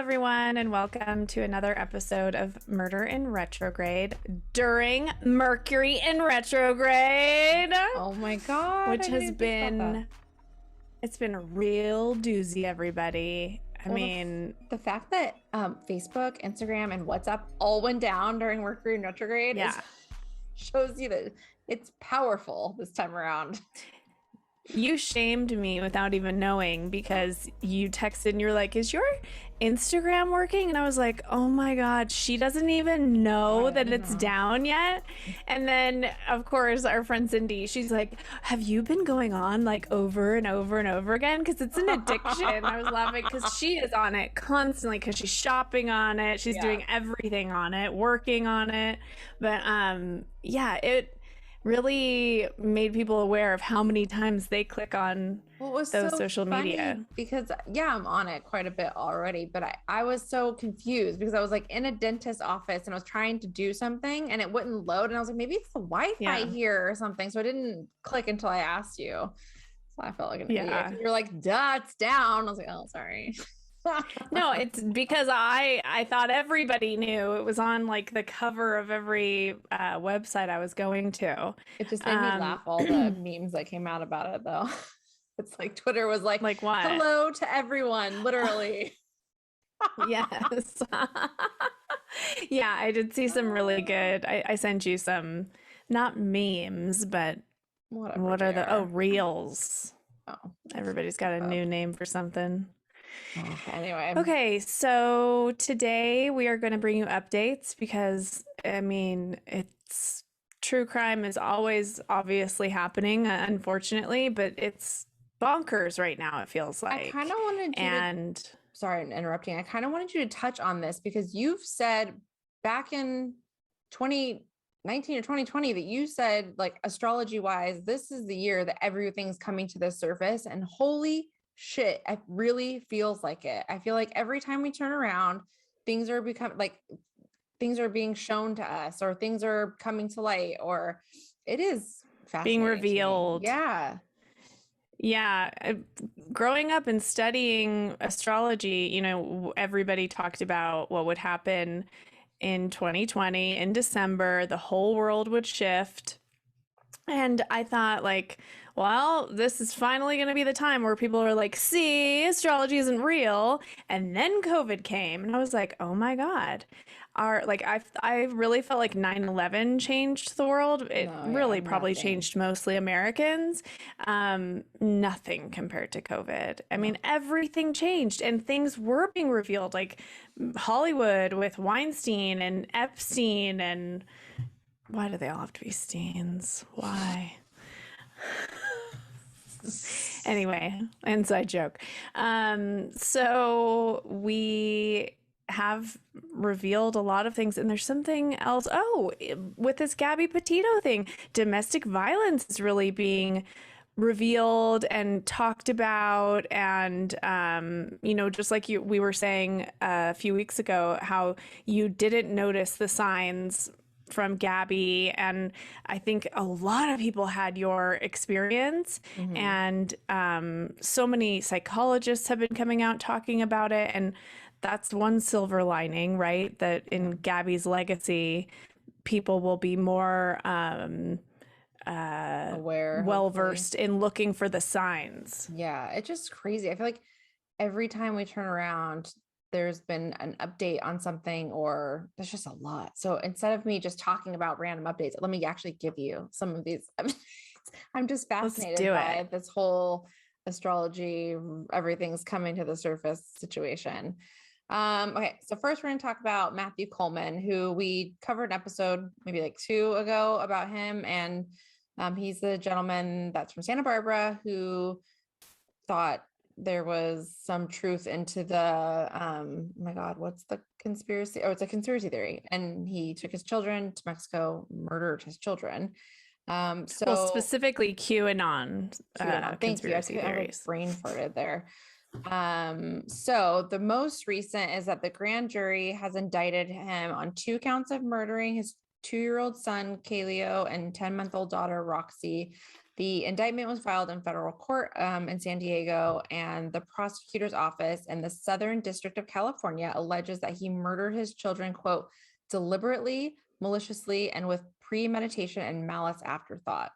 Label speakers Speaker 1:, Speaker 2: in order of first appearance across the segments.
Speaker 1: everyone, and welcome to another episode of Murder in Retrograde during Mercury in Retrograde.
Speaker 2: Oh my God.
Speaker 1: Which has been, it's been a real doozy, everybody.
Speaker 2: The fact that Facebook, Instagram, and WhatsApp all went down during Mercury in Retrograde shows you that it's powerful this time around.
Speaker 1: You shamed me without even knowing because you texted and you're like, is your Instagram working? And I was like, oh my God, she doesn't even know that it's down yet. And then, of course, our friend Cindy, she's like, have you been going on like over and over and over again? Because it's an addiction. I was laughing because she is on it constantly because she's shopping on it. She's doing everything on it, working on it. But it really made people aware of how many times they click on those social media.
Speaker 2: Because I'm on it quite a bit already, but I was so confused because I was like in a dentist's office and I was trying to do something and it wouldn't load, and I was like, maybe it's the Wi-Fi here or something, so I didn't click until I asked you. So I felt like an idiot. You're like, duh, it's down. I was like, oh, sorry.
Speaker 1: No, it's because I thought everybody knew. It was on like the cover of every website I was going to.
Speaker 2: It just made me laugh, all the memes that came out about it though. It's like Twitter was like
Speaker 1: what?
Speaker 2: Hello to everyone, literally.
Speaker 1: Yes. Yeah, I did see some really good, I sent you some, not memes, but what are the reels. Everybody's got a new name for something.
Speaker 2: Anyway.
Speaker 1: Okay, so today we are going to bring you updates because, it's true crime is always obviously happening, unfortunately, but it's bonkers right now, it feels like.
Speaker 2: I kind of wanted you sorry, I'm interrupting. I kind of wanted you to touch on this because you've said back in 2019 or 2020 that you said, like, astrology wise, this is the year that everything's coming to the surface, and holy shit, it really feels like it. I feel like every time we turn around, things are being shown to us, or things are coming to light, or it is fascinating,
Speaker 1: being revealed. Yeah. Growing up and studying astrology, everybody talked about what would happen in 2020 in December. The whole world would shift. And I thought, like, well, this is finally going to be the time where people are like, see, astrology isn't real. And then COVID came and I was like, oh my God. I really felt like 9/11 changed the world. It probably changed mostly Americans. Nothing compared to COVID. I mean, everything changed and things were being revealed, like Hollywood with Weinstein and Epstein. And why do they all have to be Steens? Why? Anyway, inside joke. So we have revealed a lot of things, and there's something else. With this Gabby Petito thing, domestic violence is really being revealed and talked about. And just like we were saying a few weeks ago, how you didn't notice the signs from Gabby, and I think a lot of people had your experience. And so many psychologists have been coming out talking about it, and that's one silver lining, right? That in Gabby's legacy, people will be more
Speaker 2: aware,
Speaker 1: well-versed in looking for the signs.
Speaker 2: Yeah, it's just crazy. I feel like every time we turn around, there's been an update on something, or there's just a lot. So instead of me just talking about random updates, let me actually give you some of these. I'm just fascinated by this whole astrology, everything's coming to the surface situation. Okay, so first we're going to talk about Mathew Coleman, who we covered an episode maybe like 2 ago about him. And he's the gentleman that's from Santa Barbara who thought there was some truth into the, oh my God, what's the conspiracy? Oh, it's a conspiracy theory. And he took his children to Mexico, murdered his children.
Speaker 1: Specifically QAnon, conspiracy theories.
Speaker 2: I brain farted there. So the most recent is that the grand jury has indicted him on 2 counts of murdering his 2-year-old son, Kaleo, and 10-month-old daughter, Roxy. The indictment was filed in federal court in San Diego, and the prosecutor's office in the Southern District of California alleges that he murdered his children, quote, deliberately, maliciously, and with premeditation and malice afterthought,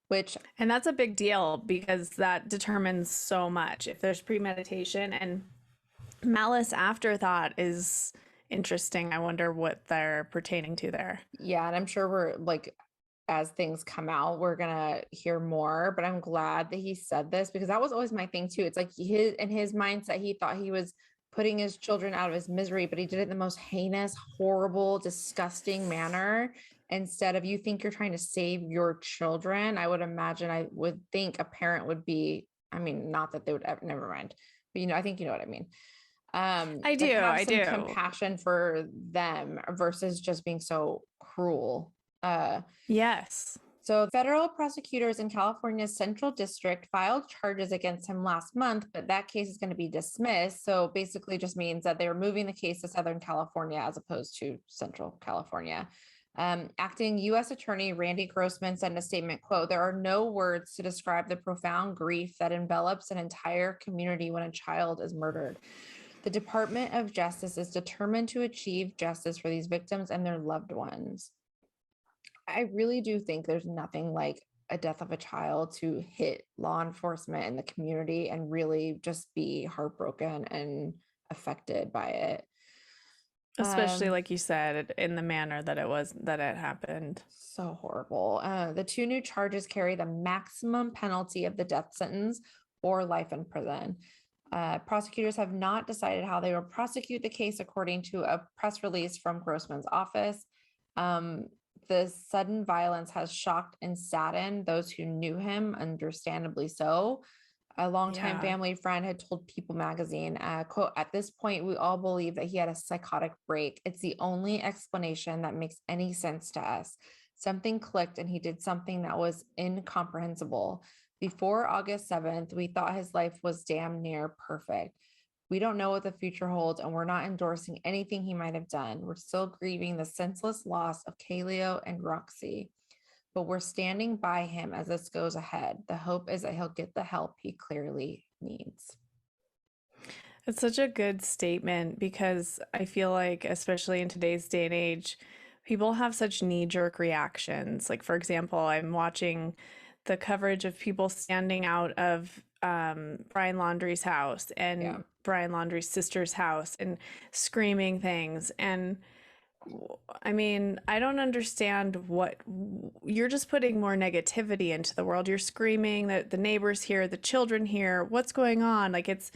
Speaker 2: which,
Speaker 1: And that's a big deal because that determines so much. If there's premeditation, and malice afterthought is interesting. I wonder what they're pertaining to there.
Speaker 2: yeah, and I'm sure we're like, as things come out, we're gonna hear more, but I'm glad that he said this because that was always my thing too. It's like in his mindset, he thought he was putting his children out of his misery, but he did it in the most heinous, horrible, disgusting manner. Instead of, you think you're trying to save your children, I would imagine, I would think a parent would be, I mean, not that they would ever, never mind, but I think you know what I mean.
Speaker 1: I do.
Speaker 2: Have
Speaker 1: I
Speaker 2: some
Speaker 1: do.
Speaker 2: compassion for them versus just being so cruel.
Speaker 1: Yes.
Speaker 2: So federal prosecutors in California's Central District filed charges against him last month, but that case is going to be dismissed. So basically just means that they're moving the case to Southern California as opposed to Central California. Acting U.S. Attorney Randy Grossman said in a statement, quote, there are no words to describe the profound grief that envelops an entire community when a child is murdered. The Department of Justice is determined to achieve justice for these victims and their loved ones. I really do think there's nothing like a death of a child to hit law enforcement and the community and really just be heartbroken and affected by it.
Speaker 1: Especially like you said, in the manner that it happened.
Speaker 2: So horrible. The two new charges carry the maximum penalty of the death sentence or life in prison. Prosecutors have not decided how they will prosecute the case, according to a press release from Grossman's office. The sudden violence has shocked and saddened those who knew him, understandably so. A longtime family friend had told People magazine, quote, at this point, we all believe that he had a psychotic break. It's the only explanation that makes any sense to us. Something clicked and he did something that was incomprehensible. Before August 7th, we thought his life was damn near perfect. We don't know what the future holds, and we're not endorsing anything he might have done. We're still grieving the senseless loss of Kaleo and Roxy, but we're standing by him as this goes ahead. The hope is that he'll get the help he clearly needs.
Speaker 1: It's such a good statement because I feel like, especially in today's day and age, people have such knee-jerk reactions. Like, for example, I'm watching the coverage of people standing out of Brian Laundrie's house and Brian Laundrie's sister's house and screaming things. And I mean, I don't understand what you're just putting more negativity into the world. You're screaming that the neighbors here, the children here, what's going on? Like it's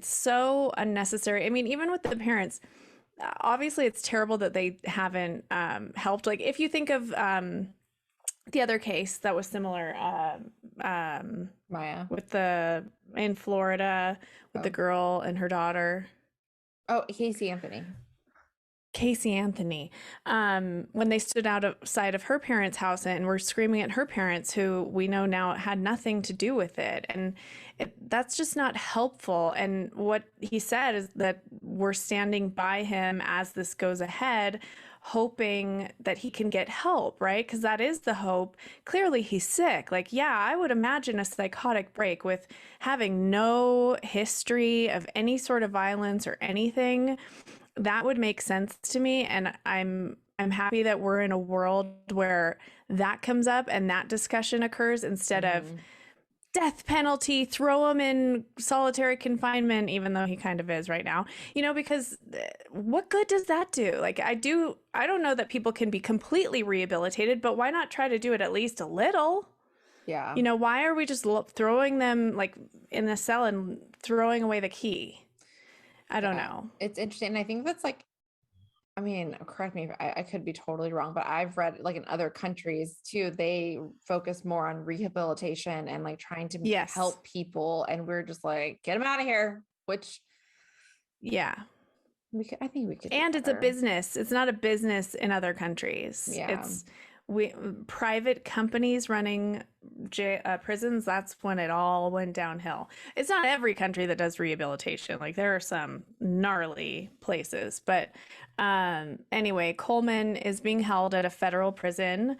Speaker 1: so unnecessary. I mean, even with the parents, obviously it's terrible that they haven't helped. Like if you think of the other case that was similar,
Speaker 2: Maya,
Speaker 1: with in Florida with the girl and her daughter.
Speaker 2: Oh, Casey Anthony.
Speaker 1: When they stood outside of her parents' house and were screaming at her parents, who we know now had nothing to do with it. And that's just not helpful. And what he said is that we're standing by him as this goes ahead, hoping that he can get help, right? Because that is the hope. Clearly he's sick. Like, yeah, I would imagine a psychotic break with having no history of any sort of violence or anything. That would make sense to me. And I'm happy that we're in a world where that comes up and that discussion occurs instead of death penalty, throw him in solitary confinement, even though he kind of is right now, because what good does that do? Like I don't know that people can be completely rehabilitated, but why not try to do it at least a little?
Speaker 2: Yeah.
Speaker 1: Why are we just throwing them like in a cell and throwing away the key? I don't know.
Speaker 2: It's interesting. And I think that's like, I mean, correct me if I could be totally wrong, but I've read like in other countries too, they focus more on rehabilitation and like trying to help people. And we're just like, get them out of here, which I think we could.
Speaker 1: And it's a business. It's not a business in other countries.
Speaker 2: Yeah.
Speaker 1: It's private companies running prisons. That's when it all went downhill. It's not every country that does rehabilitation. Like there are some gnarly places, but anyway, Coleman is being held at a federal prison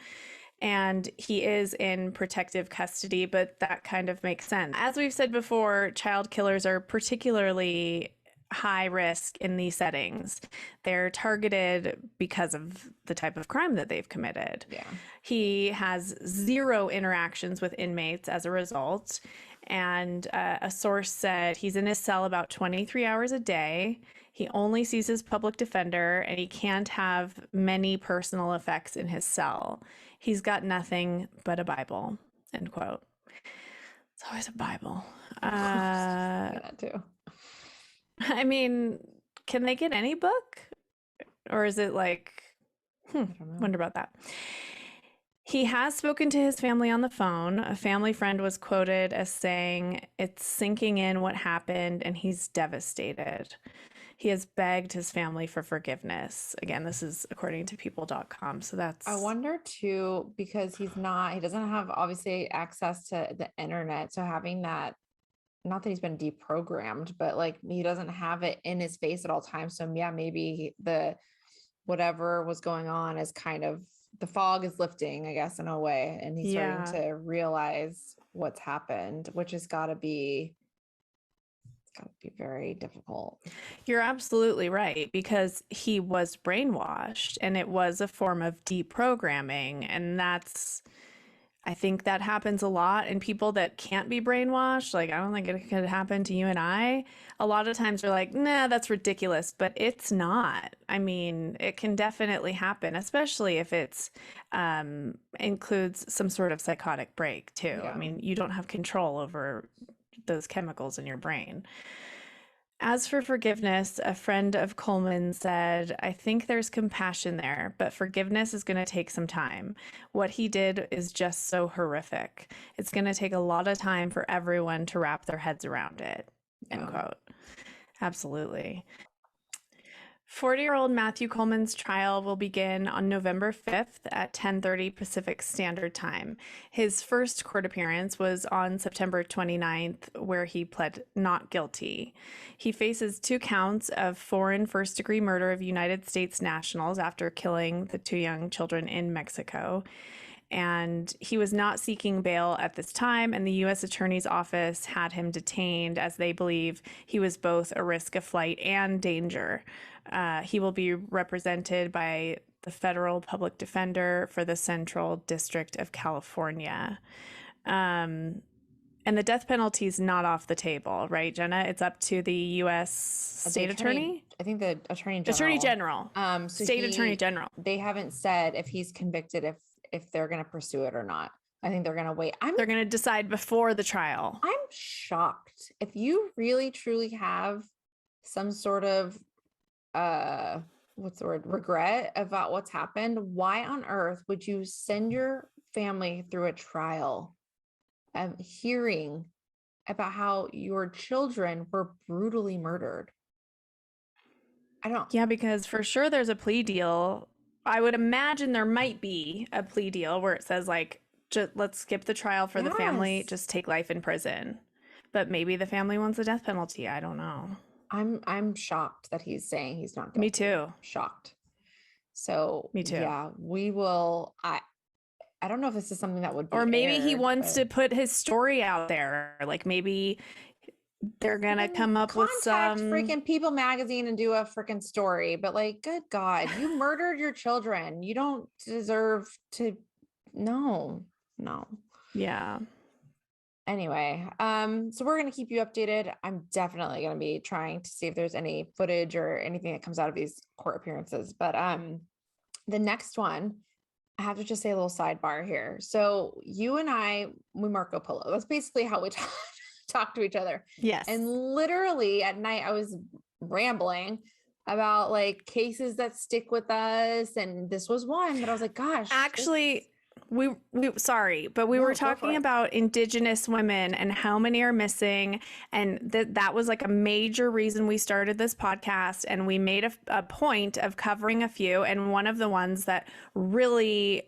Speaker 1: and he is in protective custody, but that kind of makes sense. As we've said before, child killers are particularly high risk in these settings. They're targeted because of the type of crime that they've committed.
Speaker 2: Yeah.
Speaker 1: He has zero interactions with inmates as a result. And a source said he's in his cell about 23 hours a day. He only sees his public defender, and he can't have many personal effects in his cell. He's got nothing but a Bible, end quote. It's always a Bible.
Speaker 2: Yeah, too.
Speaker 1: I mean, can they get any book? Or is it like,
Speaker 2: I don't know.
Speaker 1: wonder about that. He has spoken to his family on the phone. A family friend was quoted as saying, "It's sinking in what happened, and he's devastated." He has begged his family for forgiveness. Again, this is according to people.com. So that's.
Speaker 2: I wonder too, because he doesn't have obviously access to the internet. So having that, not that he's been deprogrammed, but like he doesn't have it in his face at all times. So yeah, maybe whatever was going on is kind of, the fog is lifting, I guess, in a way. And he's starting to realize what's happened, which has got to be very difficult.
Speaker 1: You're absolutely right, because he was brainwashed and it was a form of deprogramming. And I think that happens a lot in people that can't be brainwashed. Like, I don't think it could happen to you and I. A lot of times they're like, nah, that's ridiculous, but it's not. I mean, it can definitely happen, especially if it's includes some sort of psychotic break too.
Speaker 2: Yeah.
Speaker 1: I mean, you don't have control over those chemicals in your brain. As for forgiveness, a friend of Coleman said, "I think there's compassion there, but forgiveness is going to take some time. What he did is just so horrific. It's going to take a lot of time for everyone to wrap their heads around it." End quote. Absolutely. 40-year-old Mathew Coleman's trial will begin on November 5th at 10:30 Pacific Standard Time. His first court appearance was on September 29th, where he pled not guilty. He faces 2 counts of foreign first-degree murder of United States nationals after killing the 2 young children in Mexico. And he was not seeking bail at this time, and the U.S. Attorney's Office had him detained as they believe he was both a risk of flight and danger. He will be represented by the federal public defender for the Central District of California. And the death penalty is not off the table, right, Jenna? It's up to the U.S. state attorney?
Speaker 2: I think the attorney general.
Speaker 1: Attorney general.
Speaker 2: So
Speaker 1: state attorney general.
Speaker 2: They haven't said if he's convicted, if they're going to pursue it or not. I think they're going to wait.
Speaker 1: They're going to decide before the trial.
Speaker 2: I'm shocked. If you really truly have some sort of regret about what's happened, why on earth would you send your family through a trial of hearing about how your children were brutally murdered?
Speaker 1: Yeah, because for sure there's a plea deal. I would imagine there might be a plea deal where it says, like, let's skip the trial for the family, just take life in prison. But maybe the family wants the death penalty. I don't know.
Speaker 2: I'm shocked that he's saying he's not guilty.
Speaker 1: Me too.
Speaker 2: Shocked. So
Speaker 1: me too.
Speaker 2: Yeah, we will. I don't know if this is something that would be
Speaker 1: or maybe
Speaker 2: aired,
Speaker 1: he wants to put his story out there. Like maybe they're gonna come up with some
Speaker 2: freaking People magazine and do a freaking story. But like, good God, you murdered your children. You don't deserve to. No.
Speaker 1: Yeah.
Speaker 2: Anyway, so we're going to keep you updated. I'm definitely going to be trying to see if there's any footage or anything that comes out of these court appearances. But the next one, I have to just say a little sidebar here. So you and I, we Marco Polo. That's basically how we talk to each other.
Speaker 1: Yes.
Speaker 2: And literally at night, I was rambling about like cases that stick with us. And this was one that I was like, gosh.
Speaker 1: Actually, we were talking about Indigenous women and how many are missing, and that was like a major reason we started this podcast, and we made a point of covering a few, and one of the ones that really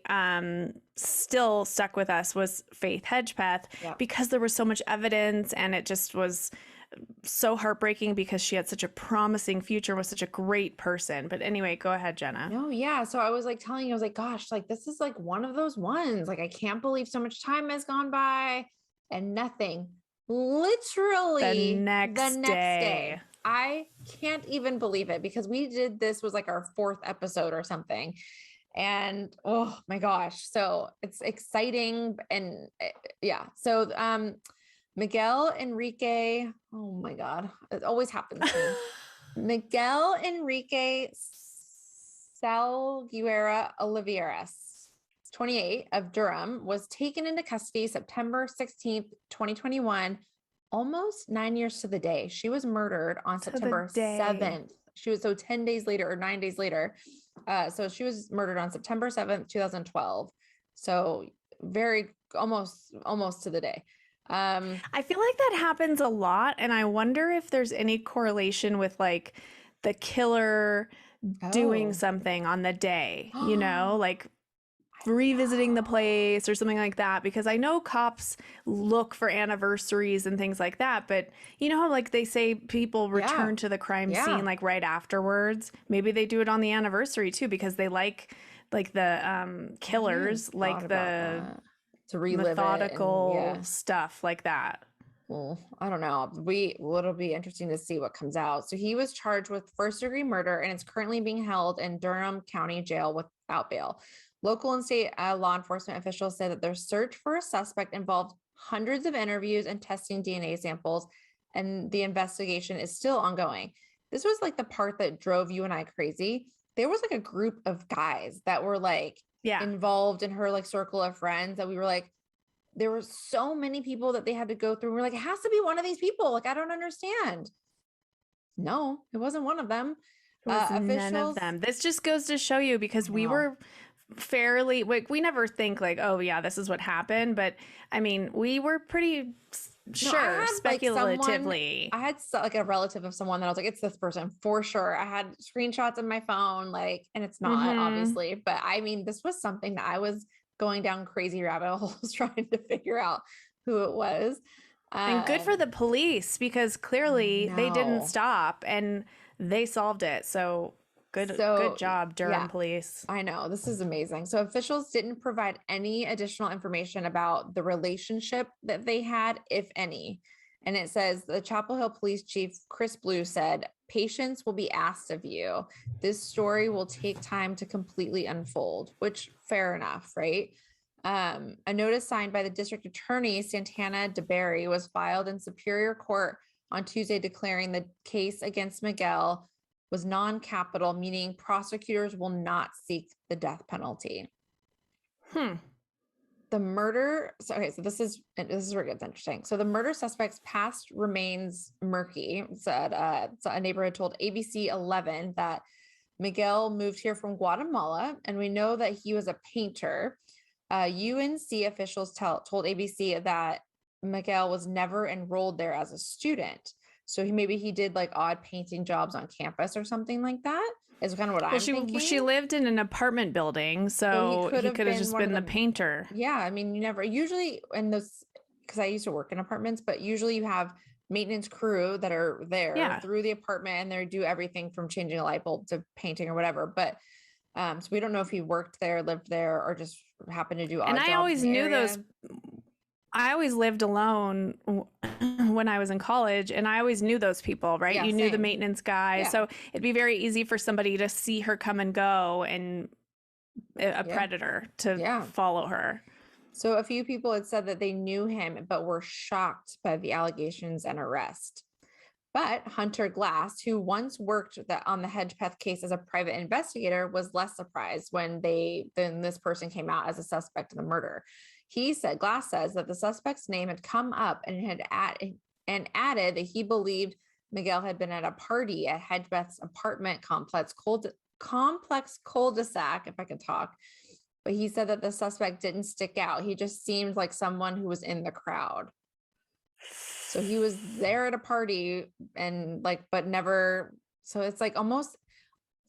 Speaker 1: still stuck with us was Faith Hedgepeth, because there was so much evidence, and it just was so heartbreaking because she had such a promising future, was such a great person. But anyway, go ahead, Jenna.
Speaker 2: No, yeah. So I was like telling you, I was like, gosh, like this is like one of those ones. Like I can't believe so much time has gone by and nothing.
Speaker 1: The
Speaker 2: Literally the
Speaker 1: next
Speaker 2: next day.
Speaker 1: day.
Speaker 2: I can't even believe it because we did this was like our 4th episode or something. And oh my gosh. So it's exciting. And yeah. So Miguel Enrique, oh my God, it always happens to me. Miguel Enrique Salguera Oliveras, 28, of Durham, was taken into custody September 16th, 2021, almost 9 years to the day. She was murdered on September 7th. She was 10 days later or 9 days later. So she was murdered on September 7th, 2012. So very almost to the day.
Speaker 1: I feel like that happens a lot, and I wonder if there's any correlation with like the killer doing something on the day, like revisiting the place or something like that, because I know cops look for anniversaries and things like that, but you know how like they say people return to the crime scene like right afterwards. Maybe they do it on the anniversary too, because they like the killers like the
Speaker 2: to relive
Speaker 1: methodical stuff like that.
Speaker 2: Well, I don't know. It'll be interesting to see what comes out. So he was charged with 1st-degree murder and is currently being held in Durham County Jail without bail. Local and state law enforcement officials say that their search for a suspect involved hundreds of interviews and testing DNA samples, and the investigation is still ongoing. This was like the part that drove you and I crazy. There was like a group of guys that were like involved in her like circle of friends that we were like, there were so many people that they had to go through. We're like, it has to be one of these people. Like, I don't understand. No, it wasn't one of them.
Speaker 1: It was none of them. This just goes to show you, because we were fairly, like, we never think like, oh yeah, this is what happened. But I mean, we were pretty sure, speculatively.
Speaker 2: I had like a relative of someone that I was like, it's this person for sure. I had screenshots in my phone, like, and it's not obviously, but I mean, this was something that I was going down crazy rabbit holes trying to figure out who it was.
Speaker 1: And good for the police, because clearly they didn't stop and they solved it. So good job, Durham police.
Speaker 2: I know, this is amazing. So officials didn't provide any additional information about the relationship that they had, if any. And it says the Chapel Hill Police Chief Chris Blue said, "Patience will be asked of you. This story will take time to completely unfold," which fair enough, right? A notice signed by the district attorney, Santana DeBerry, was filed in Superior Court on Tuesday declaring the case against Miguel was non-capital, meaning prosecutors will not seek the death penalty. The murder. So this is where it gets interesting. So the murder suspect's past remains murky. Said so a neighborhood told ABC 11 that Miguel moved here from Guatemala, and we know that he was a painter. UNC officials told ABC that Miguel was never enrolled there as a student. So he did like odd painting jobs on campus or something like that. Is kind of what I'm thinking.
Speaker 1: She lived in an apartment building, so he could have just been the painter.
Speaker 2: Yeah, I mean, you never usually in those, because I used to work in apartments, but usually you have maintenance crew that are there through the apartment, and they do everything from changing a light bulb to painting or whatever. But so we don't know if he worked there, lived there, or just happened to do odd jobs.
Speaker 1: And I always knew those. I always lived alone when I was in college, and I always knew those people, right? You knew the maintenance guy. Yeah. So it'd be very easy for somebody to see her come and go, and a predator to follow her.
Speaker 2: So a few people had said that they knew him, but were shocked by the allegations and arrest. But Hunter Glass, who once worked on the Hedgepeth case as a private investigator, was less surprised when this person came out as a suspect in the murder. Glass says that the suspect's name had come up and added that he believed Miguel had been at a party at Hedgepeth's apartment complex cul-de-sac, if I could talk. But he said that the suspect didn't stick out. He just seemed like someone who was in the crowd. So he was there at a party and but never. So it's like almost,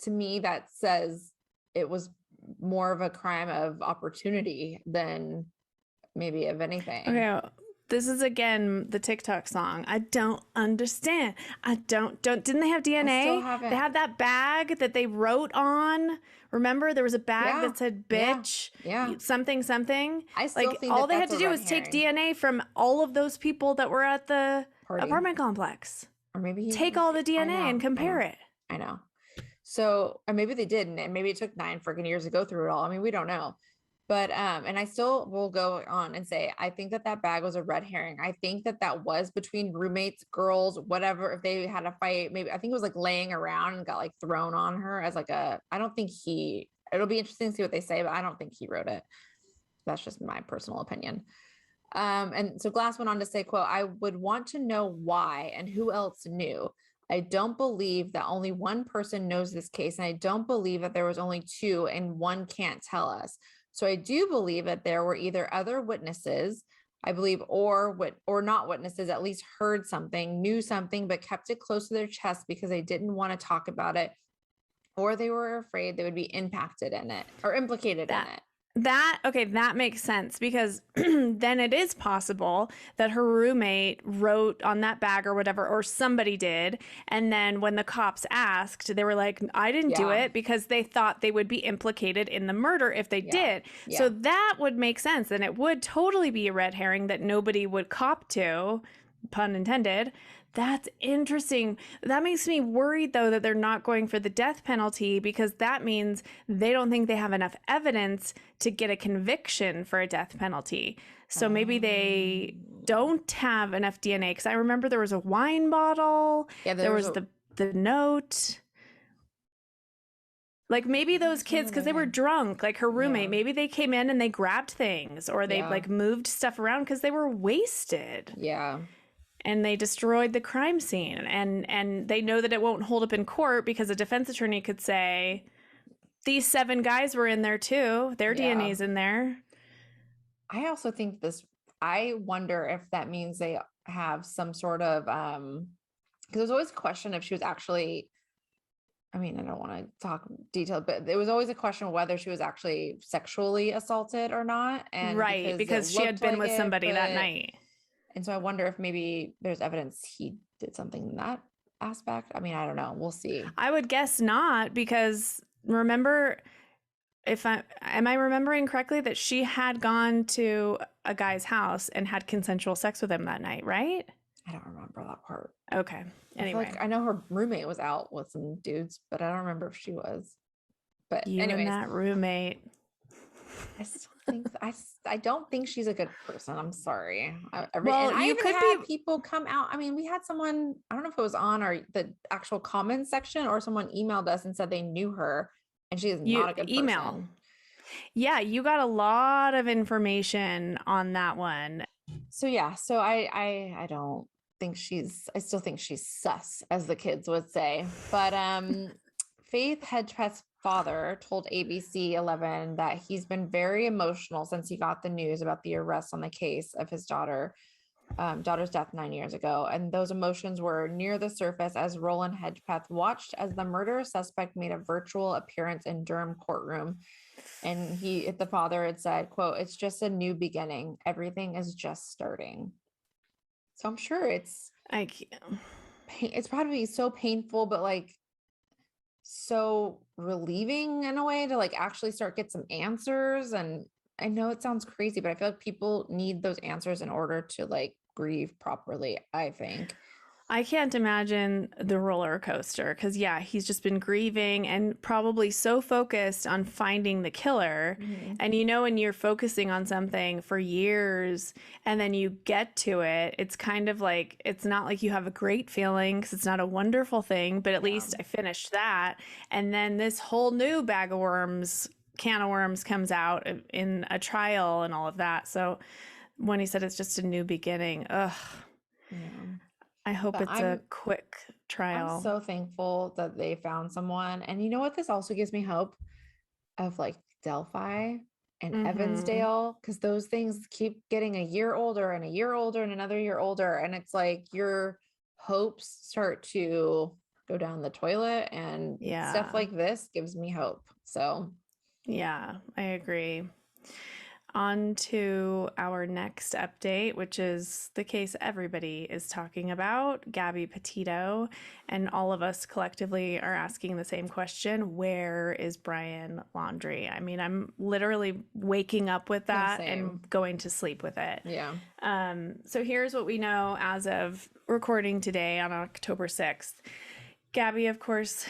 Speaker 2: to me, that says it was more of a crime of opportunity than maybe of anything.
Speaker 1: Okay. This is again the TikTok song. I don't understand. I don't. Didn't they have
Speaker 2: I still
Speaker 1: DNA? They
Speaker 2: haven't.
Speaker 1: had that bag that they wrote on. Remember, there was a bag
Speaker 2: Yeah.
Speaker 1: that said
Speaker 2: Yeah.
Speaker 1: "bitch,"
Speaker 2: Yeah.
Speaker 1: something, something.
Speaker 2: I still
Speaker 1: Like
Speaker 2: think
Speaker 1: all
Speaker 2: that
Speaker 1: they had
Speaker 2: that's
Speaker 1: to
Speaker 2: a
Speaker 1: do
Speaker 2: red
Speaker 1: was take
Speaker 2: herring
Speaker 1: DNA from all of those people that were at the
Speaker 2: party.
Speaker 1: apartment complex.
Speaker 2: Or maybe he
Speaker 1: Take
Speaker 2: was,
Speaker 1: all the
Speaker 2: I
Speaker 1: DNA
Speaker 2: know,
Speaker 1: and compare it.
Speaker 2: I know. So, or maybe they didn't, and maybe it took 9 freaking years to go through it all. I mean, we don't know. But and I still will go on and say I think that that bag was a red herring. I think that that was between roommates, girls, whatever. If they had a fight, maybe I think it was like laying around and got like thrown on her as like a. I don't think he. It'll be interesting to see what they say, but I don't think he wrote it. That's just my personal opinion. And so Glass went on to say, quote, I would want to know why and who else knew. I don't believe that only one person knows this case, and I don't believe that there was only two and one can't tell us. So I do believe that there were either other witnesses, I believe, or not witnesses, at least heard something, knew something, but kept it close to their chest because they didn't want to talk about it, or they were afraid they would be impacted in it or implicated in it.
Speaker 1: That makes sense, because then it is possible that her roommate wrote on that bag or whatever, or somebody did. And then when the cops asked, they were like, I didn't do
Speaker 2: Yeah.
Speaker 1: it, because they thought they would be implicated in the murder if they did.
Speaker 2: Yeah.
Speaker 1: So that would make sense. And it would totally be a red herring that nobody would cop to, pun intended. That's interesting. That makes me worried, though, that they're not going for the death penalty, because that means they don't think they have enough evidence to get a conviction for a death penalty. So maybe they don't have enough DNA, because I remember there was a wine bottle.
Speaker 2: Yeah,
Speaker 1: there was the note. Like maybe those kids, because they were drunk, like her roommate, maybe they came in and they grabbed things, or they like moved stuff around because they were wasted.
Speaker 2: Yeah.
Speaker 1: And they destroyed the crime scene, and they know that it won't hold up in court, because a defense attorney could say, these 7 guys were in there too, their DNA's in there.
Speaker 2: I also think I wonder if that means they have some sort of because there's always a question if she was actually, I mean, I don't want to talk detail, but there was always a question of whether she was actually sexually assaulted or not. And
Speaker 1: right, because she had been with somebody that night.
Speaker 2: And so I wonder if maybe there's evidence he did something in that aspect. I mean, I don't know. We'll see.
Speaker 1: I would guess not, because remember, am I remembering correctly that she had gone to a guy's house and had consensual sex with him that night, right?
Speaker 2: I don't remember that part.
Speaker 1: Okay. Anyway,
Speaker 2: I know her roommate was out with some dudes, but I don't remember if she was. But anyways,
Speaker 1: and that roommate.
Speaker 2: I still think I don't think she's a good person. I'm sorry.
Speaker 1: Well,
Speaker 2: I
Speaker 1: you
Speaker 2: even
Speaker 1: could
Speaker 2: had people come out. I mean, we had someone, I don't know if it was on the actual comments section, or someone emailed us and said they knew her and she is not a good person.
Speaker 1: Yeah, you got a lot of information on that one.
Speaker 2: So yeah, so I don't think I still think she's sus, as the kids would say. But Faith Hedgepeth's father told ABC 11 that he's been very emotional since he got the news about the arrest on the case of his daughter's death 9 years ago. And those emotions were near the surface as Roland Hedgepeth watched as the murder suspect made a virtual appearance in Durham courtroom. And the father had said, quote, it's just a new beginning. Everything is just starting. So I'm sure it's probably so painful, but like so relieving in a way to like actually get some answers. And I know it sounds crazy, but I feel like people need those answers in order to like grieve properly, I think.
Speaker 1: I can't imagine the roller coaster, because he's just been grieving and probably so focused on finding the killer. Mm-hmm. And when you're focusing on something for years and then you get to it, it's kind of like, it's not like you have a great feeling, because it's not a wonderful thing, but at least I finished that. And then this whole new can of worms comes out in a trial and all of that. So when he said it's just a new beginning, I hope it's a quick trial.
Speaker 2: I'm so thankful that they found someone. And you know what? This also gives me hope of like Delphi and Evansdale, because those things keep getting a year older and a year older and another year older. And it's like your hopes start to go down the toilet, and stuff like this gives me hope. So,
Speaker 1: yeah, I agree. On to our next update, which is the case everybody is talking about, Gabby Petito. And all of us collectively are asking the same question: where is Brian Laundrie? I mean, I'm literally waking up with that and going to sleep with it.
Speaker 2: Yeah.
Speaker 1: So here's what we know as of recording today on October 6th. Gabby, of course,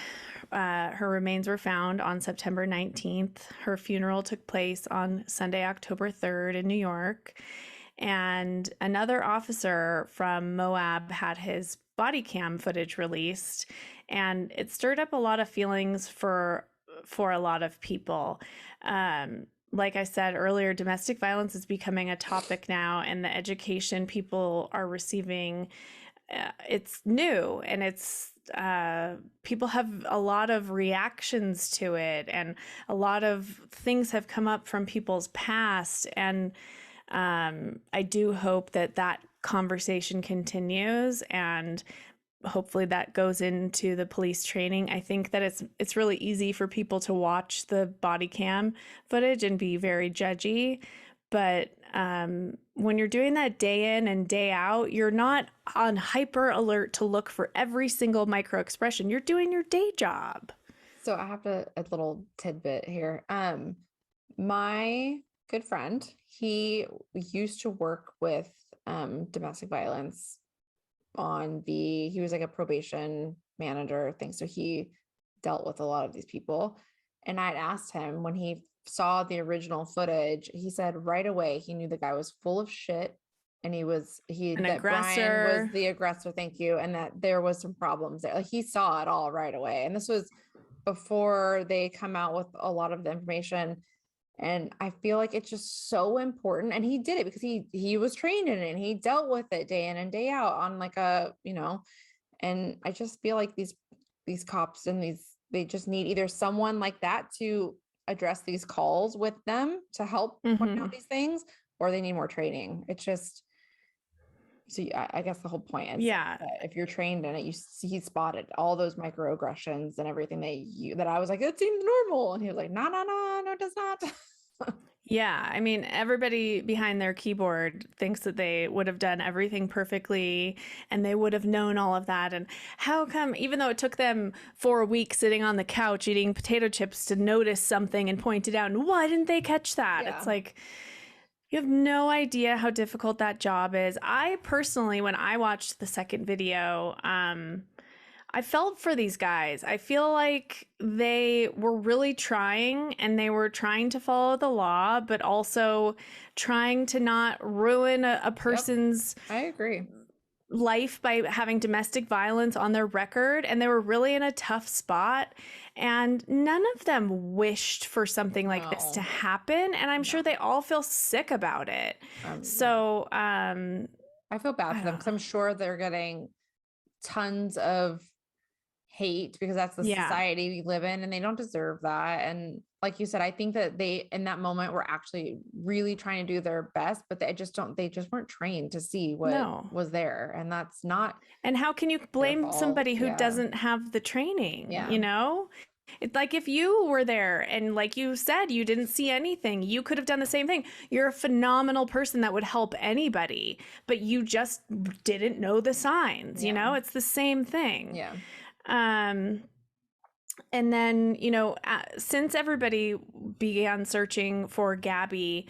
Speaker 1: her remains were found on September 19th. Her funeral took place on Sunday, October 3rd in New York. And another officer from Moab had his body cam footage released, and it stirred up a lot of feelings for a lot of people. Like I said earlier, domestic violence is becoming a topic now, and the education people are receiving, it's new, and it's people have a lot of reactions to it, and a lot of things have come up from people's past, and I do hope that that conversation continues, and hopefully that goes into the police training. I think that it's really easy for people to watch the body cam footage and be very judgy, but when you're doing that day in and day out, you're not on hyper alert to look for every single micro expression. You're doing your day job.
Speaker 2: So I have a little tidbit here. My good friend, he used to work with domestic violence he was like a probation manager thing. So he dealt with a lot of these people. And I'd asked him when he saw the original footage, he said right away he knew the guy was full of shit, and that Brian was the aggressor, thank you, and that there was some problems there. Like, he saw it all right away. And this was before they come out with a lot of the information. And I feel like it's just so important. And he did it because he was trained in it, and he dealt with it day in and day out on like and I just feel like these cops and they just need either someone like that to address these calls with them to help point out these things, or they need more training. It's just, so I guess the whole point is, that if you're trained in it, he spotted all those microaggressions and everything that I was like, it seems normal. And he was like, no, it does not.
Speaker 1: Yeah, I mean, everybody behind their keyboard thinks that they would have done everything perfectly and they would have known all of that. And how come, even though it took them 4 weeks sitting on the couch eating potato chips to notice something and point it out, and why didn't they catch that? Yeah. It's like, you have no idea how difficult that job is. I personally, when I watched the second video, I felt for these guys. I feel like they were really trying, and they were trying to follow the law, but also trying to not ruin a person's
Speaker 2: I agree.
Speaker 1: life by having domestic violence on their record. And they were really in a tough spot. And none of them wished for something like this to happen. And I'm sure they all feel sick about it.
Speaker 2: I feel bad for them, because I'm sure they're getting tons of hate, because that's the society we live in, and they don't deserve that. And like you said, I think that they in that moment were actually really trying to do their best, but they just weren't trained to see what was there, and that's not.
Speaker 1: And how can you blame somebody who doesn't have the training? You know, it's like, if you were there and, like you said, you didn't see anything, you could have done the same thing. You're a phenomenal person that would help anybody, but you just didn't know the signs. You know, it's the same thing.
Speaker 2: Yeah.
Speaker 1: And then, you know, since everybody began searching for Gabby,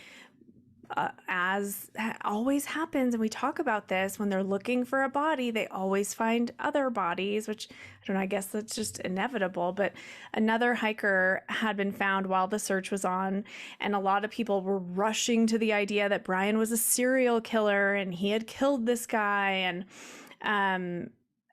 Speaker 1: as always happens, and we talk about this, when they're looking for a body, they always find other bodies, which, I don't know, I guess that's just inevitable. But another hiker had been found while the search was on, and a lot of people were rushing to the idea that Brian was a serial killer and he had killed this guy. And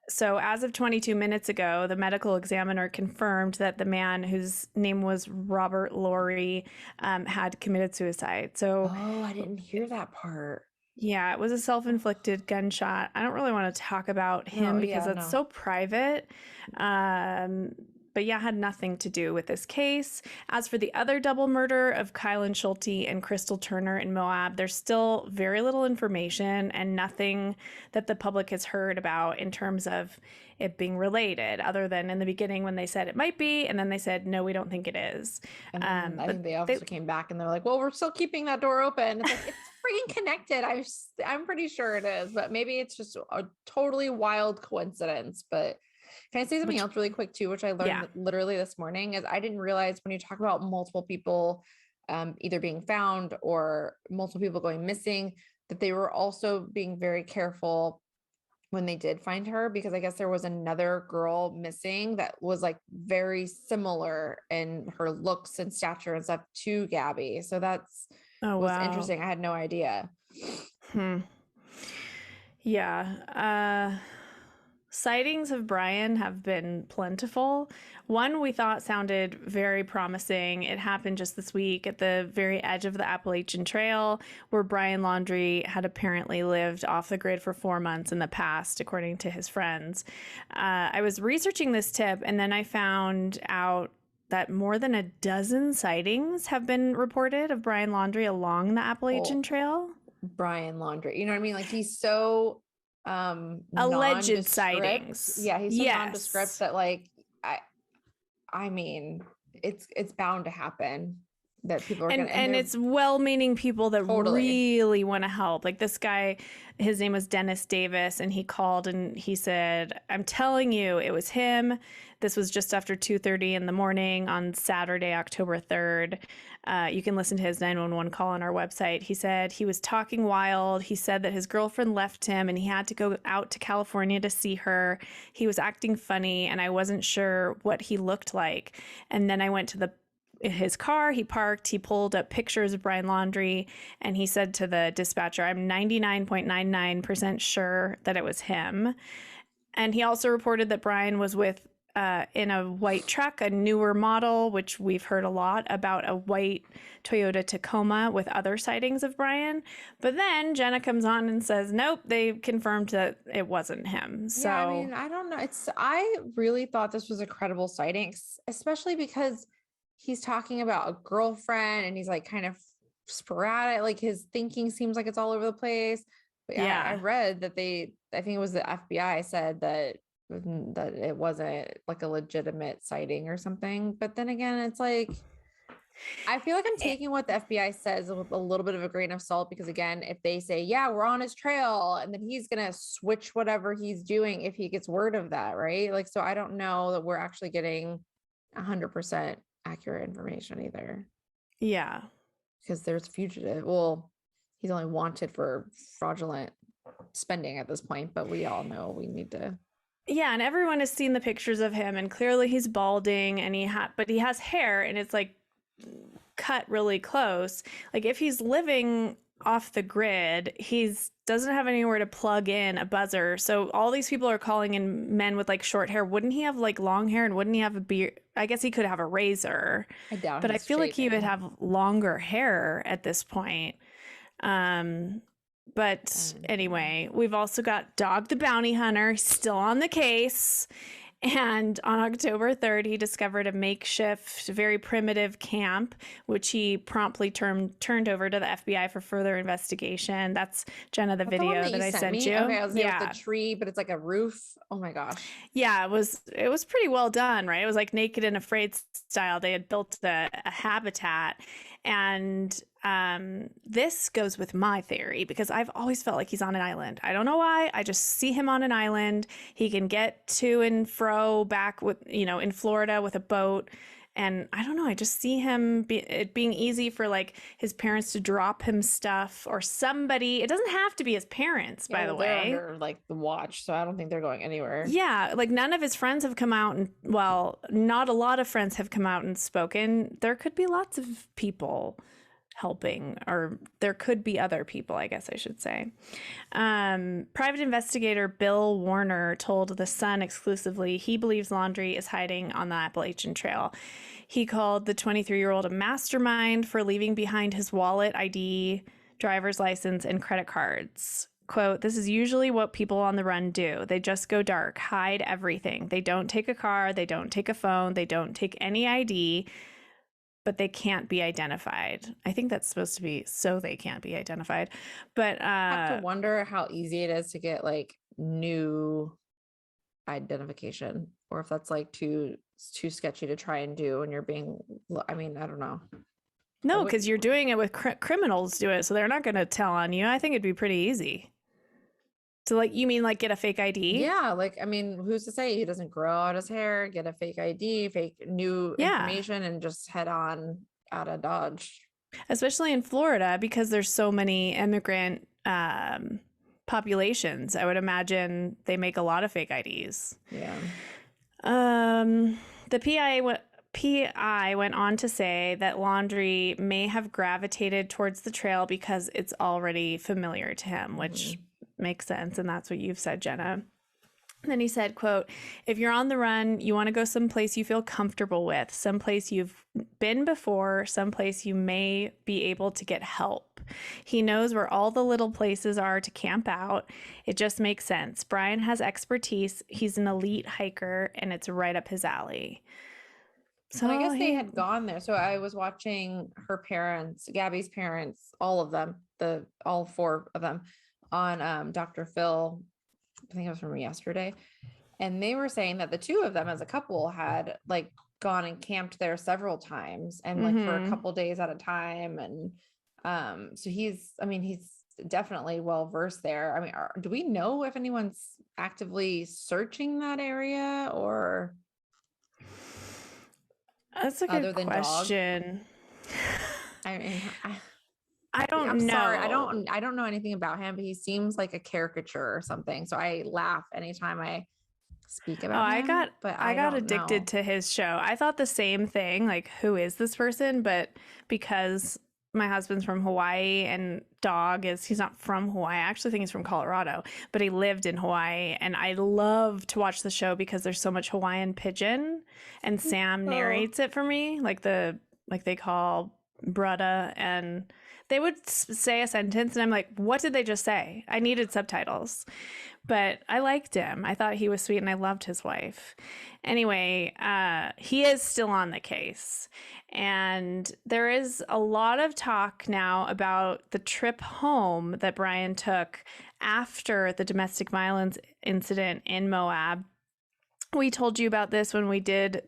Speaker 1: so as of 22 minutes ago, the medical examiner confirmed that the man, whose name was Robert Laurie, had committed suicide. So,
Speaker 2: I didn't hear that part.
Speaker 1: Yeah, it was a self-inflicted gunshot. I don't really want to talk about him because it's so private. but yeah, had nothing to do with this case. As for the other double murder of Kylan Schulte and Crystal Turner in Moab, there's still very little information and nothing that the public has heard about in terms of it being related, other than in the beginning when they said it might be, and then they said, no, we don't think it is.
Speaker 2: And then I think they also came back and they're like, well, we're still keeping that door open. It's like, it's freaking connected. I'm pretty sure it is, but maybe it's just a totally wild coincidence. But can I say something else really quick too, which I learned literally this morning, is I didn't realize when you talk about multiple people either being found or multiple people going missing, that they were also being very careful when they did find her, because I guess there was another girl missing that was like very similar in her looks and stature and stuff to Gabby. So that's was interesting. I had no idea.
Speaker 1: Yeah. Sightings of Brian have been plentiful. One we thought sounded very promising. It happened just this week at the very edge of the Appalachian Trail, where Brian Laundrie had apparently lived off the grid for 4 months in the past, according to his friends. I was researching this tip, and then I found out that more than a dozen sightings have been reported of Brian Laundrie along the Appalachian Trail.
Speaker 2: Brian Laundrie, you know what I mean? Like, he's so
Speaker 1: alleged sightings.
Speaker 2: Yeah, he's so nondescript that, like, I mean, it's bound to happen that people are
Speaker 1: and it's well-meaning people that really want to help. Like this guy, his name was Dennis Davis, and he called and he said, I'm telling you, it was him. This was just after 2:30 in the morning on Saturday, October 3rd. You can listen to his 911 call on our website. He said he was talking wild. He said that his girlfriend left him and he had to go out to California to see her. He was acting funny and I wasn't sure what he looked like. And then I went to his car, he parked, he pulled up pictures of Brian Laundrie, and he said to the dispatcher, I'm 99.99% sure that it was him. And he also reported that Brian was in a white truck, a newer model, which we've heard a lot about, a white Toyota Tacoma with other sightings of Brian. But then Jenna comes on and says, nope, they confirmed that it wasn't him. So
Speaker 2: yeah, I mean, I don't know. I really thought this was a credible sighting, especially because he's talking about a girlfriend and he's like kind of sporadic. Like his thinking seems like it's all over the place. But yeah, I read that I think it was the FBI said that it wasn't like a legitimate sighting or something. But then again, it's like, I feel like I'm taking what the FBI says with a little bit of a grain of salt, because again, if they say, yeah, we're on his trail, and then he's going to switch whatever he's doing if he gets word of that, right? Like, so I don't know that we're actually getting 100% accurate information either.
Speaker 1: Yeah.
Speaker 2: Because there's fugitive. Well, he's only wanted for fraudulent spending at this point, but we all know we need to.
Speaker 1: Yeah, and everyone has seen the pictures of him, and clearly he's balding, and but he has hair, and it's like cut really close. Like if he's living off the grid, doesn't have anywhere to plug in a buzzer. So all these people are calling in men with like short hair. Wouldn't he have like long hair, and wouldn't he have a beard? I guess he could have a razor.
Speaker 2: I doubt.
Speaker 1: But I feel like he would have longer hair at this point. But anyway, we've also got Dog the Bounty Hunter still on the case. And on October 3rd, he discovered a makeshift, very primitive camp, which he promptly turned over to the FBI for further investigation. That's, Jenna, the video that I sent you.
Speaker 2: Okay, I was there with the tree, but it's like a roof. Oh my gosh.
Speaker 1: Yeah, it was pretty well done, right? It was like Naked and Afraid style. They had built a habitat. And this goes with my theory, because I've always felt like he's on an island. I don't know why. I just see him on an island. He can get to and fro back with, in Florida with a boat. And I don't know. I just see him it being easy for like his parents to drop him stuff, or somebody. It doesn't have to be his parents, by the way.
Speaker 2: They're under like the watch, so I don't think they're going anywhere.
Speaker 1: Yeah, like none of his friends have come out, and not a lot of friends have come out and spoken. There could be lots of people helping, or there could be other people, I guess I should say. Private investigator Bill Warner told The Sun exclusively he believes Laundrie is hiding on the Appalachian Trail. He called the 23-year-old a mastermind for leaving behind his wallet, ID, driver's license, and credit cards. quote, "This is usually what people on the run do. They just go dark, hide everything. They don't take a car, they don't take a phone, they don't take any ID, but they can't be identified." I think that's supposed to be so they can't be identified. But
Speaker 2: I have to wonder how easy it is to get like new identification, or if that's like too sketchy to try and do when you're being, I mean, I don't know.
Speaker 1: no, because you're doing it with criminals do it, so they're not going to tell on you. I think it'd be pretty easy. So like, you mean like get a fake ID?
Speaker 2: Yeah, like, I mean, who's to say he doesn't grow out his hair, get a fake ID, fake new information, and just head on out of Dodge.
Speaker 1: Especially in Florida, because there's so many immigrant populations. I would imagine they make a lot of fake IDs.
Speaker 2: Yeah.
Speaker 1: The PI went on to say that Laundrie may have gravitated towards the trail because it's already familiar to him, which makes sense. And that's what you've said, Jenna. And then he said, quote, "If you're on the run, you want to go someplace you feel comfortable with, someplace you've been before, someplace you may be able to get help. He knows where all the little places are to camp out. It just makes sense. Brian has expertise. He's an elite hiker, and it's right up his alley."
Speaker 2: So I guess they had gone there. So I was watching her parents, Gabby's parents, all of them, all four of them on Dr. Phil. I think it was from yesterday. And they were saying that the two of them as a couple had like gone and camped there several times and like for a couple days at a time. And so he's definitely well versed there. I mean, do we know if anyone's actively searching that area, or
Speaker 1: that's a good question.
Speaker 2: I mean,
Speaker 1: I don't know.
Speaker 2: Sorry, I don't know anything about him, but he seems like a caricature or something. So I laugh anytime I speak about him.
Speaker 1: I got addicted to his show. I thought the same thing, like, who is this person? But because my husband's from Hawaii and he's not from Hawaii. I actually think he's from Colorado, but he lived in Hawaii. And I love to watch the show because there's so much Hawaiian pidgin, and Sam narrates it for me. Like they call brudda, and they would say a sentence and I'm like, what did they just say? I needed subtitles. But I liked him. I thought he was sweet and I loved his wife. Anyway, he is still on the case. And there is a lot of talk now about the trip home that Brian took after the domestic violence incident in Moab. We told you about this when we did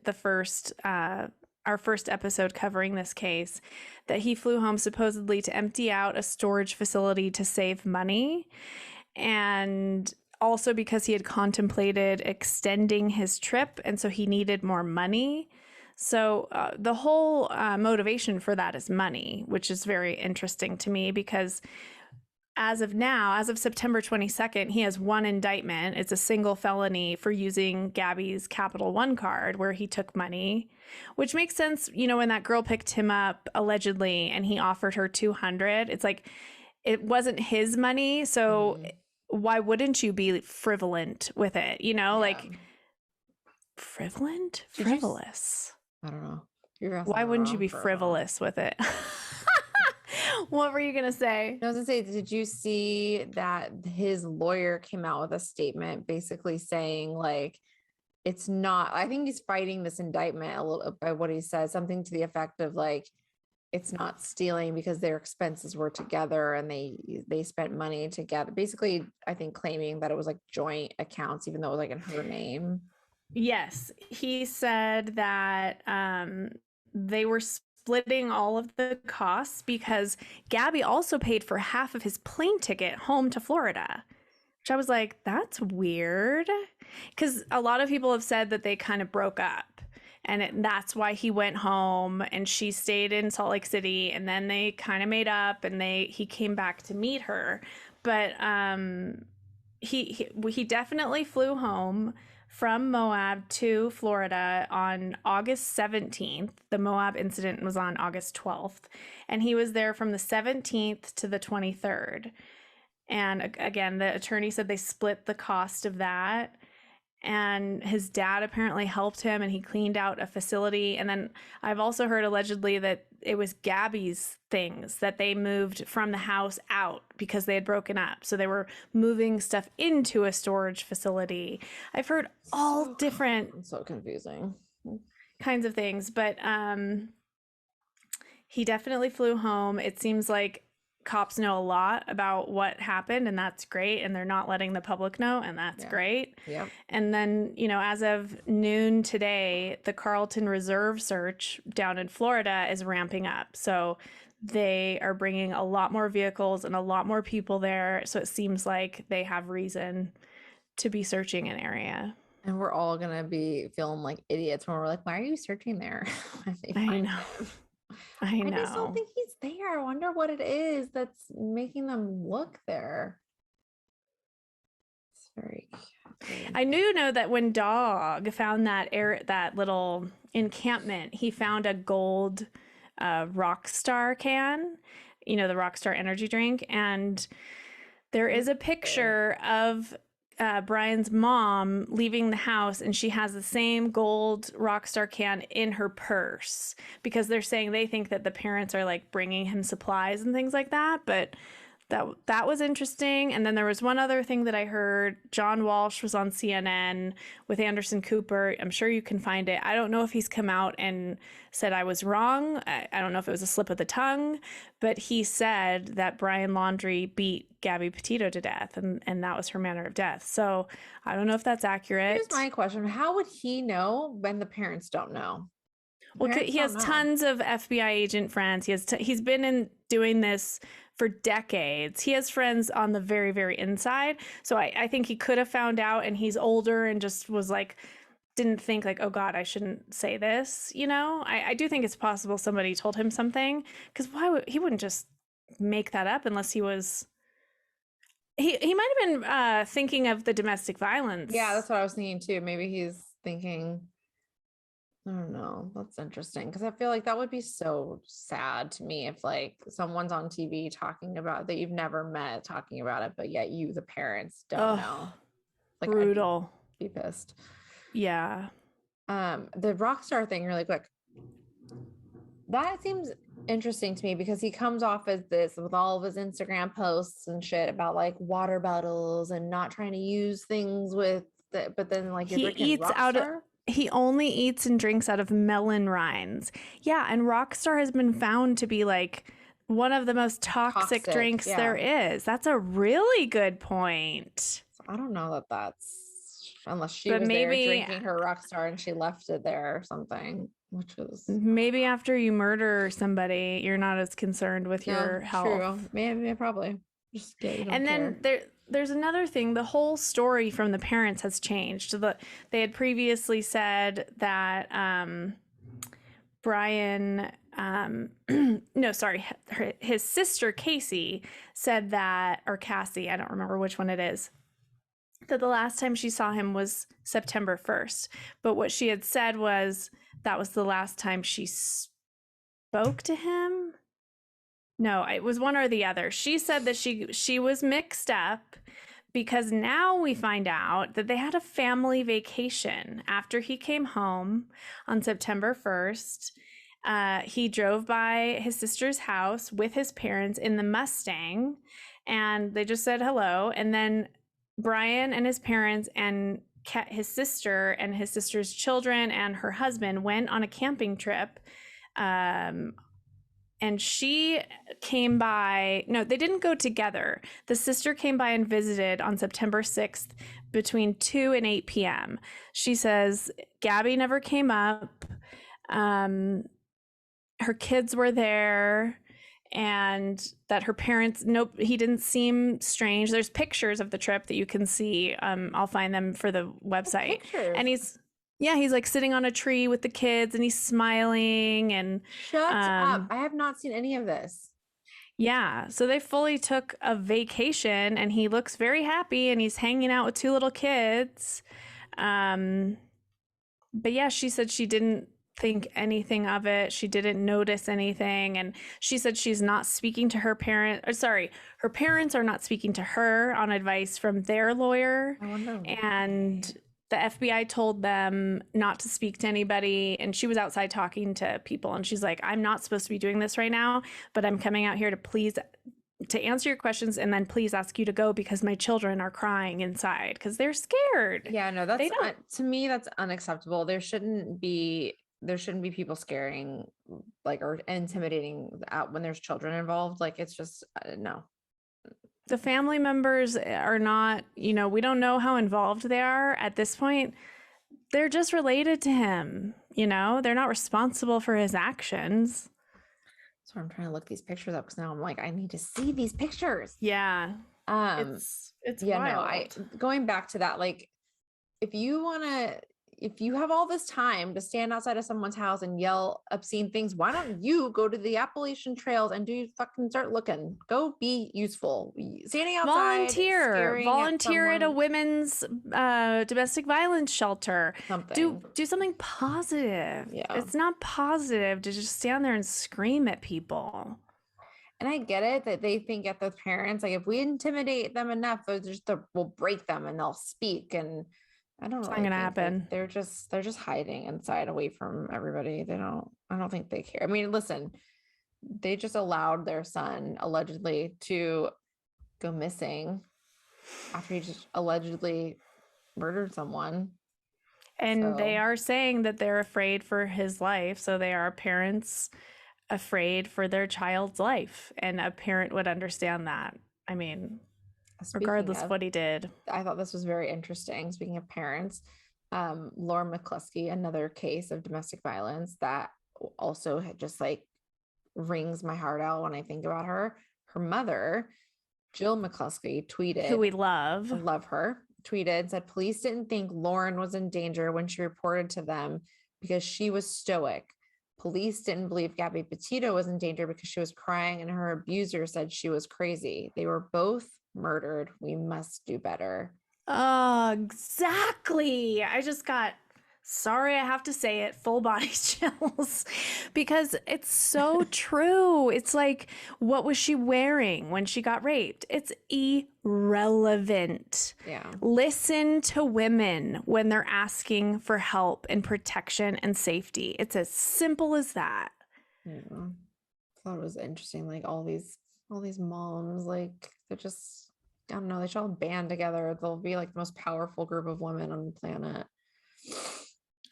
Speaker 1: our first episode covering this case, that he flew home supposedly to empty out a storage facility to save money, and also because he had contemplated extending his trip, and so he needed more money. So the whole motivation for that is money, which is very interesting to me because as of now, as of September 22nd, he has one indictment. It's a single felony for using Gabby's Capital One card where he took money, which makes sense. You know, when that girl picked him up allegedly and he offered her $200, it's like, it wasn't his money. So why wouldn't you be frivolent with it? You know, like frivolous.
Speaker 2: I don't know.
Speaker 1: Why wouldn't you be frivolous with it? What were you going to say?
Speaker 2: I was going to say, did you see that his lawyer came out with a statement basically saying like, it's not, I think he's fighting this indictment a little by what he says, something to the effect of like, it's not stealing because their expenses were together and they spent money together. Basically, I think claiming that it was like joint accounts, even though it was like in her name.
Speaker 1: Yes. He said that they were splitting all of the costs because Gabby also paid for half of his plane ticket home to Florida, which I was like, that's weird. Because a lot of people have said that they kind of broke up and that's why he went home and she stayed in Salt Lake City, and then they kind of made up and he came back to meet her. But he definitely flew home from Moab to Florida on August 17th. The Moab incident was on August 12th. And he was there from the 17th to the 23rd. And again, the attorney said they split the cost of that. and his dad apparently helped him and he cleaned out a facility. And then I've also heard allegedly that it was Gabby's things that they moved from the house out because they had broken up. So they were moving stuff into a storage facility. I've heard all different
Speaker 2: so confusing
Speaker 1: kinds of things, but he definitely flew home. It seems like cops know a lot about what happened, and that's great. And they're not letting the public know, and that's great.
Speaker 2: Yeah.
Speaker 1: And then, you know, as of noon today, the Carlton Reserve search down in Florida is ramping up. So they are bringing a lot more vehicles and a lot more people there. So it seems like they have reason to be searching an area.
Speaker 2: And we're all going to be feeling like idiots when we're like, why are you searching there?
Speaker 1: I know. I know.
Speaker 2: I just don't think he's there. I wonder what it is that's making them look there. It's very
Speaker 1: I do know that when Dog found that little encampment, he found a gold Rockstar can, you know, the Rockstar energy drink. And there is a picture of Brian's mom leaving the house, and she has the same gold Rockstar can in her purse, because they're saying they think that the parents are like bringing him supplies and things like that. But that was interesting. And then there was one other thing that I heard. John Walsh was on CNN with Anderson Cooper. I'm sure you can find it. I don't know if he's come out and said I was wrong. I don't know if it was a slip of the tongue, but he said that Brian Laundrie beat Gabby Petito to death, and that was her manner of death. So I don't know if that's accurate.
Speaker 2: Here's my question. How would he know when the parents don't know?
Speaker 1: Well, he has tons of FBI agent friends. He's been doing this for decades. He has friends on the very, very inside. So I think he could have found out, and he's older and just was like, didn't think like, oh God, I shouldn't say this. You know, I do think it's possible somebody told him something, because he wouldn't just make that up unless he was. He might have been thinking of the domestic violence.
Speaker 2: Yeah, that's what I was thinking too. Maybe he's thinking, I don't know. That's interesting, because I feel like that would be so sad to me if like someone's on TV talking about that you've never met, talking about it, but yet you, the parents, don't know. Like,
Speaker 1: brutal.
Speaker 2: I'd be pissed.
Speaker 1: Yeah.
Speaker 2: The Rockstar thing, really quick. That seems interesting to me, because he comes off as this with all of his Instagram posts and shit about like water bottles and not trying to use things with the, but then like
Speaker 1: he eats out of. He only eats and drinks out of melon rinds. Yeah, and Rockstar has been found to be like one of the most toxic drinks there is. That's a really good point.
Speaker 2: I don't know that that's, unless she was there drinking her Rockstar and she left it there or something, which is...
Speaker 1: Maybe after you murder somebody, you're not as concerned with your health.
Speaker 2: True. Maybe, probably. Just
Speaker 1: and then there's another thing. The whole story from the parents has changed. They had previously said that Brian, no, sorry, his sister Casey said that, or Cassie, I don't remember which one it is, that the last time she saw him was September 1st. But what she had said was that was the last time she spoke to him. No, it was one or the other. She said that she was mixed up, because now we find out that they had a family vacation after he came home on September 1st. He drove by his sister's house with his parents in the Mustang, and they just said hello. And then Brian and his parents and his sister and his sister's children and her husband went on a camping trip. And she came by. No, they didn't go together. The sister came by and visited on September 6th between 2 and 8 p.m. She says Gabby never came up. Her kids were there, and that her parents, nope, he didn't seem strange. There's pictures of the trip that you can see. I'll find them for the website. And he's like sitting on a tree with the kids, and he's smiling and
Speaker 2: shut up. I have not seen any of this.
Speaker 1: Yeah. So they fully took a vacation, and he looks very happy, and he's hanging out with two little kids. But yeah, she said she didn't think anything of it. She didn't notice anything. And she said she's not speaking to her her parents are not speaking to her on advice from their lawyer.
Speaker 2: I wonder.
Speaker 1: And the FBI told them not to speak to anybody, and she was outside talking to people, and she's like, I'm not supposed to be doing this right now, but I'm coming out here to answer your questions, and then please ask you to go because my children are crying inside because they're scared.
Speaker 2: Yeah, no, that's to me, that's unacceptable. There shouldn't be people scaring like or intimidating out when there's children involved. Like it's just no.
Speaker 1: The family members are not, we don't know how involved they are at this point. They're just related to him, they're not responsible for his actions.
Speaker 2: So I'm trying to look these pictures up because now I'm like, I need to see these pictures.
Speaker 1: Yeah. It's wild.
Speaker 2: Going back to that, like if you have all this time to stand outside of someone's house and yell obscene things, why don't you go to the Appalachian trails and start looking? Go be useful. Standing outside,
Speaker 1: volunteer at a women's domestic violence shelter.
Speaker 2: Something.
Speaker 1: Do something positive.
Speaker 2: Yeah.
Speaker 1: It's not positive to just stand there and scream at people.
Speaker 2: And I get it that they think at those parents, like if we intimidate them enough, we'll break them and they'll speak. And I don't know.
Speaker 1: It's not gonna happen.
Speaker 2: They're just hiding inside away from everybody. I don't think they care. I mean, listen, they just allowed their son allegedly to go missing after he just allegedly murdered someone.
Speaker 1: And they are saying that they're afraid for his life. So they are parents afraid for their child's life. And a parent would understand that. I mean, regardless of what he did.
Speaker 2: I thought this was very interesting. Speaking of parents, Laura Mccluskey, another case of domestic violence that also just like rings my heart out when I think about her. Her mother, Jill Mccluskey, tweeted,
Speaker 1: who we love.
Speaker 2: I love her, tweeted, said police didn't think Lauren was in danger when she reported to them because she was stoic. Police didn't believe Gabby Petito was in danger because she was crying and her abuser said she was crazy. They were both murdered. We must do better.
Speaker 1: Exactly. I just got, sorry, I have to say it, full body chills because it's so true. It's like, what was she wearing when she got raped? It's irrelevant.
Speaker 2: Yeah.
Speaker 1: Listen to women when they're asking for help and protection and safety. It's as simple as that.
Speaker 2: Yeah. I thought it was interesting. Like all these moms, like they're just, I don't know, they should all band together. They'll be like the most powerful group of women on the planet.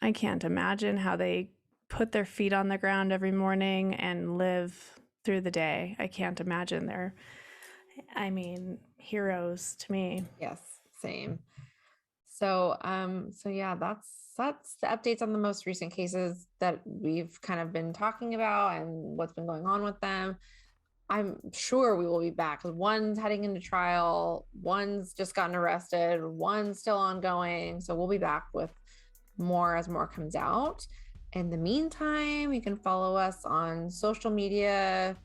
Speaker 1: I can't imagine how they put their feet on the ground every morning and live through the day. I can't imagine heroes to me.
Speaker 2: Yes, same. So yeah, that's the updates on the most recent cases that we've kind of been talking about and what's been going on with them. I'm sure we will be back because one's heading into trial, one's just gotten arrested, one's still ongoing. So we'll be back with more as more comes out. In the meantime, you can follow us on social media,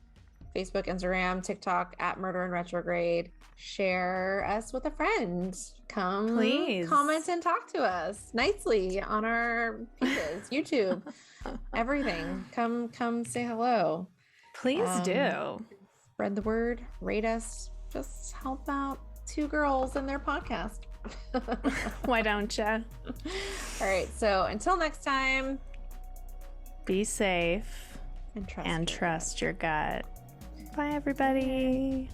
Speaker 2: Facebook, Instagram, TikTok at Murder in Retrograde. Share us with a friend. Come, please comment and talk to us nicely on our pieces, YouTube, everything. Come say hello.
Speaker 1: Please do.
Speaker 2: Spread the word, rate us, just help out two girls and their podcast.
Speaker 1: Why don't you?
Speaker 2: All right. So until next time,
Speaker 1: be safe
Speaker 2: and trust
Speaker 1: your gut. Bye, everybody.